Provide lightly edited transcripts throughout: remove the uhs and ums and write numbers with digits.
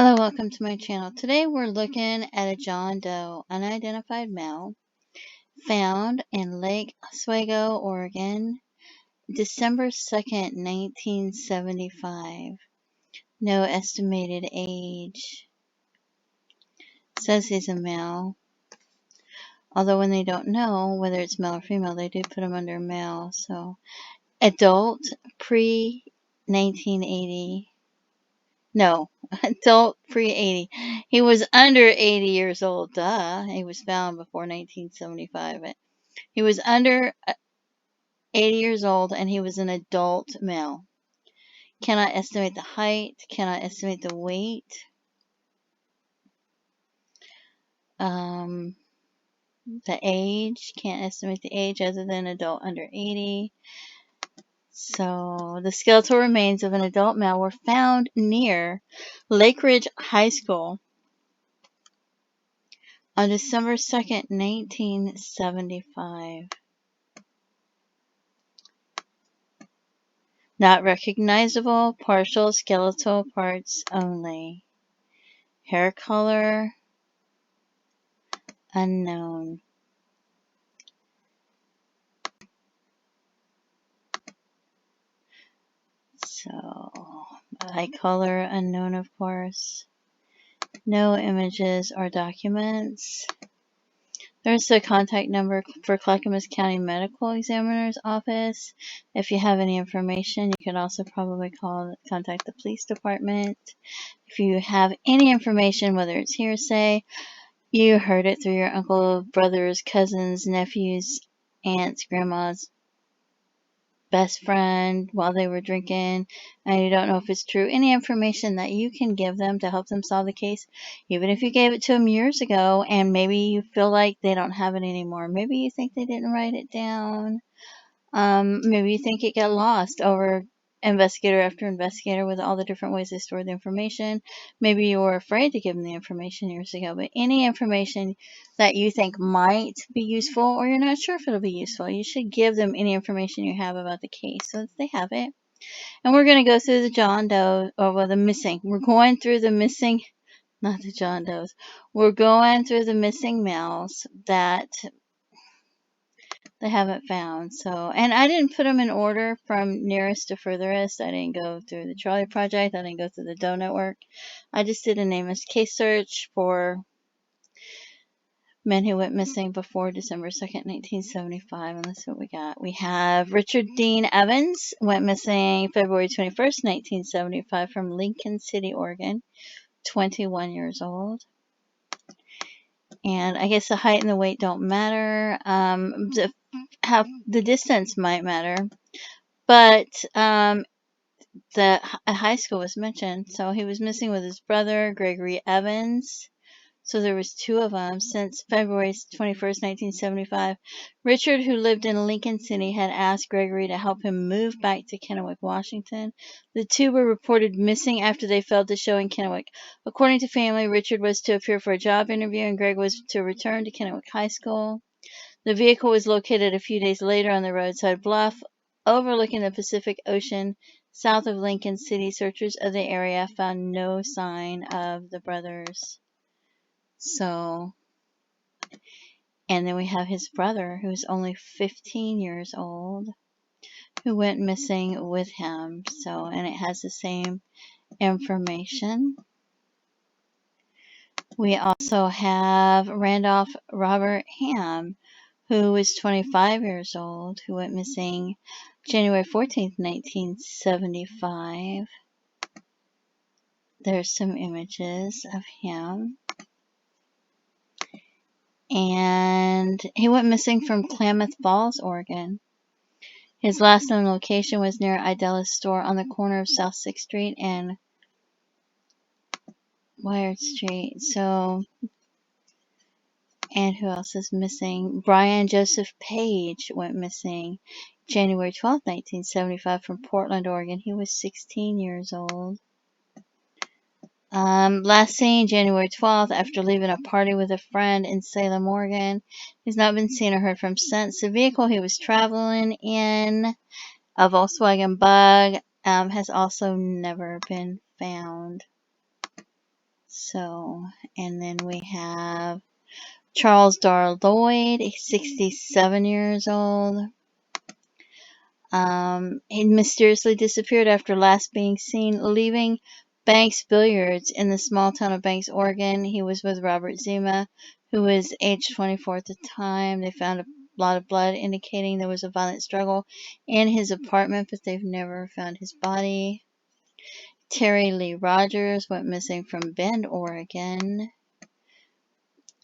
Hello, welcome to my channel. Today we're looking at a John Doe unidentified male found in Lake Oswego, Oregon, December 2nd, 1975. No estimated age. Says he's a male. Although when they don't know whether it's male or female, they do put him under male. So, adult, pre-1980. No, adult pre-80. He was under 80 years old. Duh. He was found before 1975. He was under 80 years old and he was an adult male. Cannot estimate the height. Cannot estimate the weight. The age. Can't estimate the age other than adult under 80. So, the skeletal remains of an adult male were found near Lakeridge High School on December 2nd, 1975. Not recognizable, partial skeletal parts only. Hair color, unknown. So, eye color, unknown, of course. No images or documents. There's the contact number for Clackamas County Medical Examiner's Office. If you have any information, you can also probably contact the police department. If you have any information, whether it's hearsay, you heard it through your uncle, brothers, cousins, nephews, aunts, grandmas, best friend while they were drinking, and you don't know if it's true, any information that you can give them to help them solve the case, even if you gave it to them years ago and maybe you feel like they don't have it anymore. Maybe you think they didn't write it down. Maybe you think it got lost over investigator after investigator with all the different ways they store the information. Maybe you were afraid to give them the information years ago, but any information that you think might be useful or you're not sure if it'll be useful, you should give them any information you have about the case so that they have it. And we're going to go through the John Doe, or the missing. We're going through the missing, not the John Does. We're going through the missing males that they haven't found. So, and I didn't put them in order from nearest to furthest. I didn't go through the Trolley Project. I didn't go through the Doe Network. I just did a nameless case search for men who went missing before December 2nd, 1975. And that's what we got. We have Richard Dean Evans, went missing February 21st, 1975 from Lincoln City, Oregon, 21 years old. And I guess the height and the weight don't matter. The distance might matter, but the high school was mentioned. So he was missing with his brother, Gregory Evans. So there was two of them since February 21st, 1975. Richard, who lived in Lincoln City, had asked Gregory to help him move back to Kennewick, Washington. The two were reported missing after they failed to show in Kennewick. According to family, Richard was to appear for a job interview and Greg was to return to Kennewick High School. The vehicle was located a few days later on the roadside bluff overlooking the Pacific Ocean south of Lincoln City. Searchers of the area found no sign of the brothers. So, and then we have his brother, who's only 15 years old, who went missing with him. So, and it has the same information. We also have Randolph Robert Ham, who was 25 years old, who went missing January 14th, 1975. There's some images of him. And he went missing from Klamath Falls, Oregon. His last known location was near Idela's store on the corner of South 6th Street and Wired Street. So, and who else is missing? Brian Joseph Page went missing January 12th, 1975 from Portland, Oregon. He was 16 years old. Last seen January 12th after leaving a party with a friend in Salem, Oregon. He's not been seen or heard from since. The vehicle he was traveling in, a Volkswagen Bug, has also never been found. So, and then we have Charles Dar Lloyd, 67 years old. He mysteriously disappeared after last being seen leaving Banks Billiards in the small town of Banks, Oregon. He was with Robert Zima, who was age 24 at the time. They found a lot of blood indicating there was a violent struggle in his apartment, but they've never found his body. Terry Lee Rogers went missing from Bend, Oregon.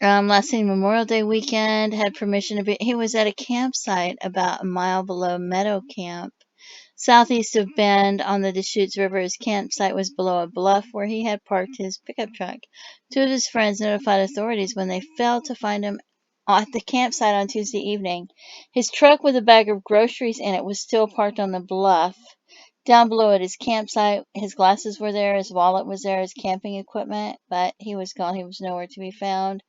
Last seen Memorial Day weekend, had permission to be. He was at a campsite about a mile below Meadow Camp, southeast of Bend on the Deschutes River. His campsite was below a bluff where he had parked his pickup truck. Two of his friends notified authorities when they failed to find him at the campsite on Tuesday evening. His truck with a bag of groceries in it was still parked on the bluff. Down below at his campsite, his glasses were there, his wallet was there, his camping equipment, but he was gone. He was nowhere to be found.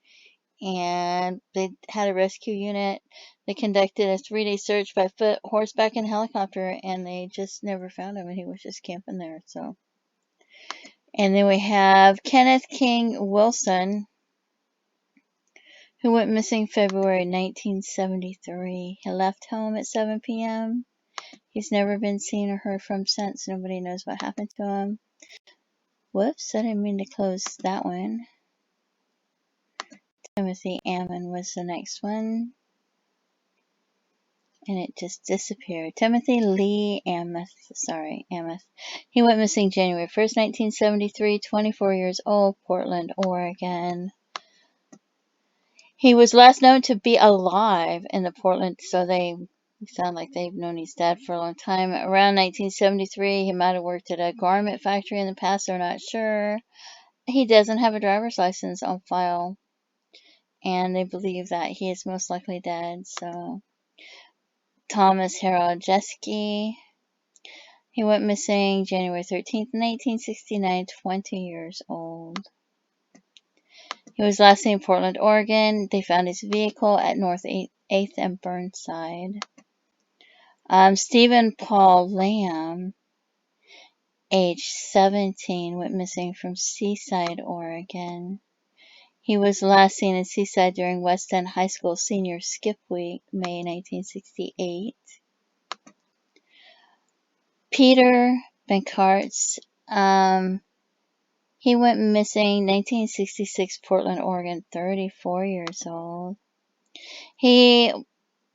And they had a rescue unit. They conducted a 3-day search by foot, horseback, and helicopter, and they just never found him, and he was just camping there. So, and then we have Kenneth King Wilson, who went missing February 1973. He left home at 7 p.m. He's never been seen or heard from since. Nobody knows what happened to him. Whoops, I didn't mean to close that one. Timothy Ammon was the next one. And it just disappeared. Timothy Lee Amos. He went missing January 1st, 1973, 24 years old, Portland, Oregon. He was last known to be alive in the Portland, so they sound like they've known he's dead for a long time. Around 1973, he might have worked at a garment factory in the past, they're not sure. He doesn't have a driver's license on file, and they believe that he is most likely dead. So, Thomas Harold Jeske. He went missing January 13th, 1969, 20 years old. He was last seen in Portland, Oregon. They found his vehicle at North 8th and Burnside. Stephen Paul Lamb, age 17, went missing from Seaside, Oregon. He was last seen in Seaside during West End High School Senior Skip Week, May 1968. Peter Benkartz, he went missing 1966, Portland, Oregon, 34 years old. He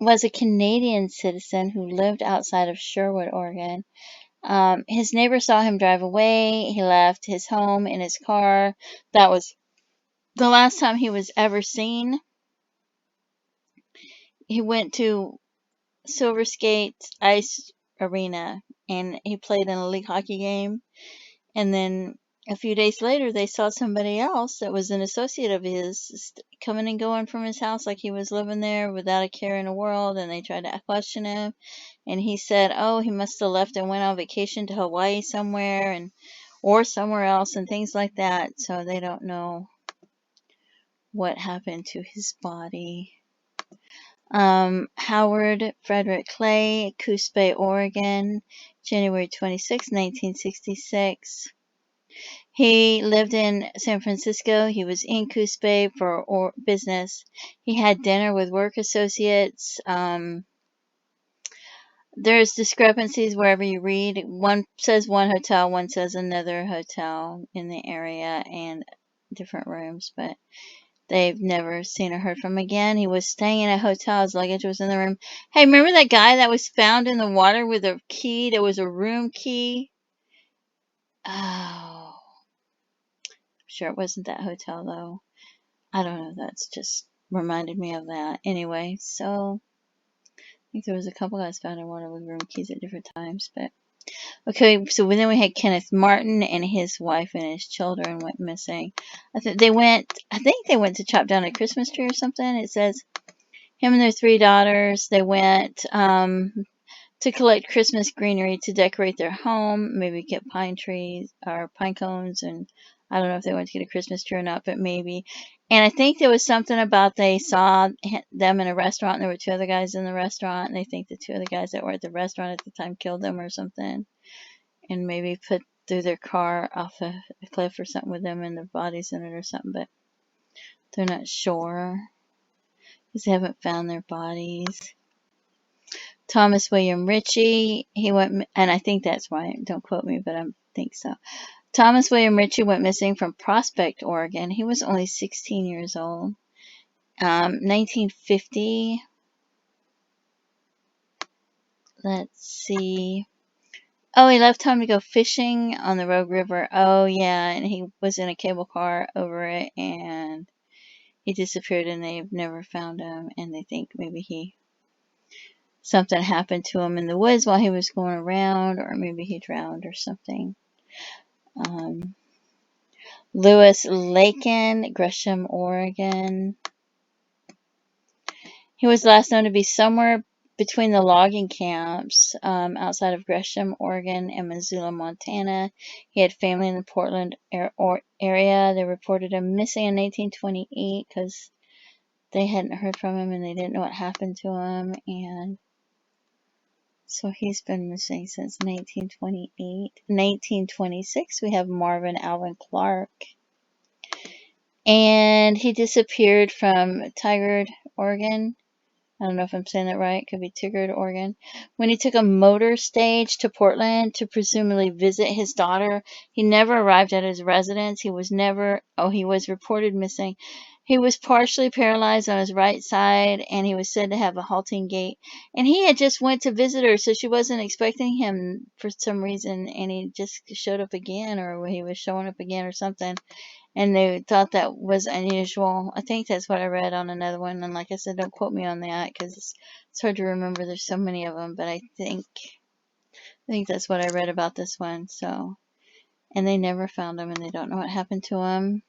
was a Canadian citizen who lived outside of Sherwood, Oregon. His neighbor saw him drive away. He left his home in his car. That was the last time he was ever seen. He went to Silver Skate Ice Arena and he played in a league hockey game. And then a few days later, they saw somebody else that was an associate of his coming and going from his house like he was living there without a care in the world. And they tried to question him. And he said, oh, he must have left and went on vacation to Hawaii somewhere or somewhere else and things like that. So they don't know what happened to his body. Howard Frederick Clay, Coos Bay, Oregon, January 26, 1966. He lived in San Francisco. He was in Coos Bay for business. He had dinner with work associates. There's discrepancies wherever you read. One says one hotel, one says another hotel in the area and different rooms, but they've never seen or heard from him again. He was staying in a hotel. His luggage was in the room. Hey, remember that guy that was found in the water with a key? There was a room key. Oh, sure it wasn't that hotel, though. I don't know. That's just reminded me of that. Anyway, so I think there was a couple guys found in water with room keys at different times. But okay, so then we had Kenneth Martin and his wife and his children went missing. I think they went to chop down a Christmas tree or something. It says him and their 3 daughters. They went to collect Christmas greenery to decorate their home, maybe get pine trees or pine cones, and I don't know if they went to get a Christmas tree or not, but maybe. And I think there was something about they saw them in a restaurant, and there were 2 other guys in the restaurant, and they think the 2 other guys that were at the restaurant at the time killed them or something, and maybe put threw their car off a cliff or something with them and their bodies in it or something, but they're not sure because they haven't found their bodies. Thomas William Ritchie, he went, and I think that's why, don't quote me, but I think so. Thomas William Ritchie went missing from Prospect, Oregon. He was only 16 years old. 1950. Let's see. Oh, he left home to go fishing on the Rogue River. Oh, yeah, and he was in a cable car over it, and he disappeared, and they've never found him, and they think maybe something happened to him in the woods while he was going around, or maybe he drowned or something. Lewis Laken, Gresham, Oregon. He was last known to be somewhere between the logging camps outside of Gresham, Oregon, and Missoula, Montana. He had family in the Portland area. They reported him missing in 1928 because they hadn't heard from him and they didn't know what happened to him. And so he's been missing since 1928. 1926, we have Marvin Alvin Clark. And he disappeared from Tigard, Oregon. I don't know if I'm saying that right. It could be Tigard, Oregon. When he took a motor stage to Portland to presumably visit his daughter, he never arrived at his residence. He was reported missing. He was partially paralyzed on his right side, and he was said to have a halting gait. And he had just went to visit her, so she wasn't expecting him for some reason, and he just showed up again, or he was showing up again or something. And they thought that was unusual. I think that's what I read on another one. And like I said, don't quote me on that because it's hard to remember. There's so many of them. But I think that's what I read about this one. So, and they never found him, and they don't know what happened to him.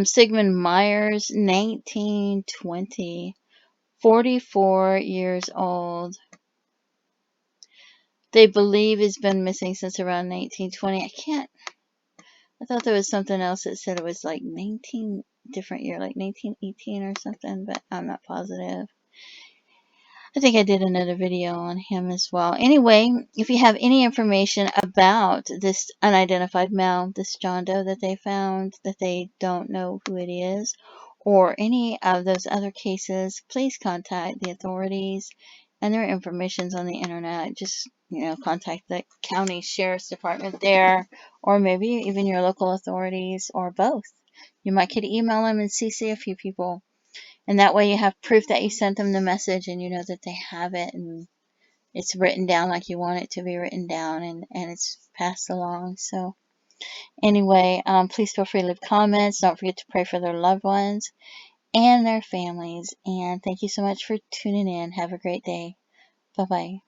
Sigmund Myers, 1920, 44 years old. They believe he's been missing since around 1920. I thought there was something else that said it was like 19 different year, like 1918 or something, but I'm not positive. I think I did another video on him as well. Anyway, if you have any information about this unidentified male, this John Doe that they found, that they don't know who it is, or any of those other cases, please contact the authorities, and their information's on the internet. Just, contact the county sheriff's department there, or maybe even your local authorities, or both. You might could email them and CC a few people. And that way you have proof that you sent them the message, and you know that they have it, and it's written down like you want it to be written down, and it's passed along. So anyway, please feel free to leave comments. Don't forget to pray for their loved ones and their families. And thank you so much for tuning in. Have a great day. Bye-bye.